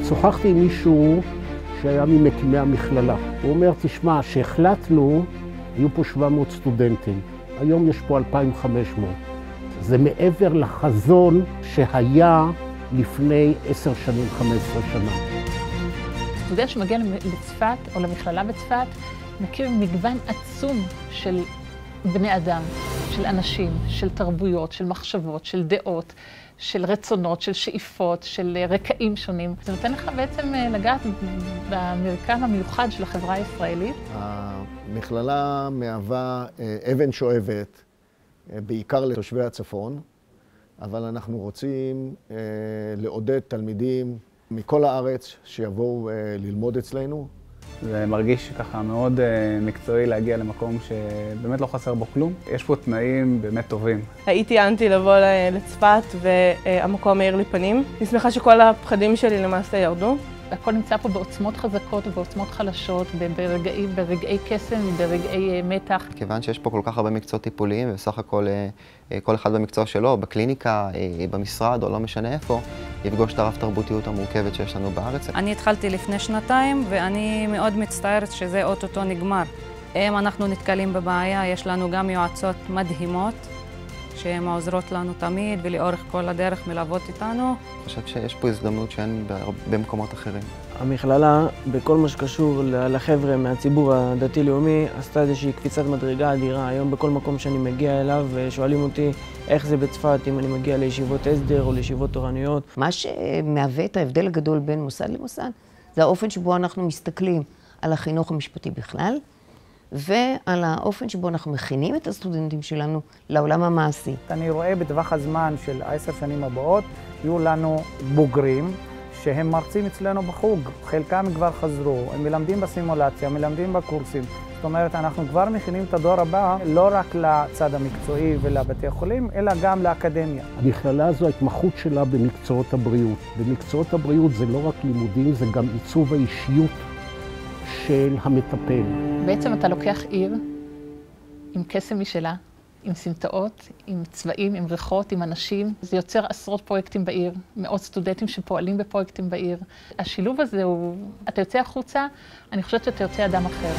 שוחחתי עם מישהו שהיה ממקימי המכללה. הוא אומר, תשמע, שהחלטנו, היו פה 700 סטודנטים. היום יש פה 2,500. זה מעבר לחזון שהיה לפני 10 שנים, 15 שנה. סטודנט שמגיע לצפת או למכללה בצפת, מכיר מגוון עצום של בני אדם, של אנשים, של תרבויות, של מחשבות, של דעות, של רצונות, של שאיפות, של רקעים שונים. זה נותן לך בעצם לגעת במרקם המיוחד של החברה הישראלית. המכללה מהווה אבן שואבת, בעיקר לתושבי הצפון, אבל אנחנו רוצים לעודד תלמידים מכל הארץ שיבואו ללמוד אצלנו. זה מרגיש ככה מאוד מקצועי להגיע למקום שבאמת לא חסר בו כלום. יש פה תנאים באמת טובים. הייתי אנטי לבוא לצפת והמקום מאיר לי פנים. אני שמחה שכל הפחדים שלי למעשה ירדו. הכל נמצא פה בעוצמות חזקות ובעוצמות חלשות, ברגעי קסם וברגעי מתח. כיוון שיש פה כל כך הרבה מקצועות טיפוליים, ובסך הכל כל אחד במקצוע שלו, בקליניקה, במשרד או לא משנה איפה, יפגוש את הרב תרבותיות המורכבת שיש לנו בארץ. אני התחלתי לפני שנתיים ואני מאוד מצטערת שזה אוטוטו נגמר. אם אנחנו נתקלים בבעיה, יש לנו גם יועצות מדהימות, שהן עוזרות לנו תמיד ולאורך כל הדרך מלוות איתנו. אני חושב שיש פה הזדמנות שאין במקומות אחרים. המכללה, בכל מה שקשור לחבר'ה מהציבור הדתי-לאומי, עשתה איזושהי קפיצת מדרגה אדירה. היום בכל מקום שאני מגיע אליו, שואלים אותי איך זה בצפת, אם אני מגיע לישיבות הסדר או לישיבות תורניות. מה שמהווה את ההבדל הגדול בין מוסד למוסד, זה האופן שבו אנחנו מסתכלים על החינוך המשפטי בכלל, ועל האופן שבו אנחנו מכינים את הסטודנטים שלנו לעולם המעשי. אני רואה בטווח הזמן של 10 שנים הבאות, יהיו לנו בוגרים שהם מרצים אצלנו בחוג. חלקם כבר חזרו, הם מלמדים בסימולציה, מלמדים בקורסים. זאת אומרת, אנחנו כבר מכינים את הדור הבא, לא רק לצד המקצועי ולבתי החולים, אלא גם לאקדמיה. המכללה הזו, ההתמחות שלה במקצועות הבריאות. במקצועות הבריאות זה לא רק לימודים, זה גם עיצוב האישיות של המטפל. בעצם אתה לוקח עיר עם קסם משלה, עם סמטאות, עם צבעים, עם ריחות, עם אנשים. זה יוצר עשרות פרויקטים בעיר, מאות סטודנטים שפועלים בפרויקטים בעיר. השילוב הזה הוא, אתה יוצא החוצה, אני חושבת שאתה יוצא אדם אחר.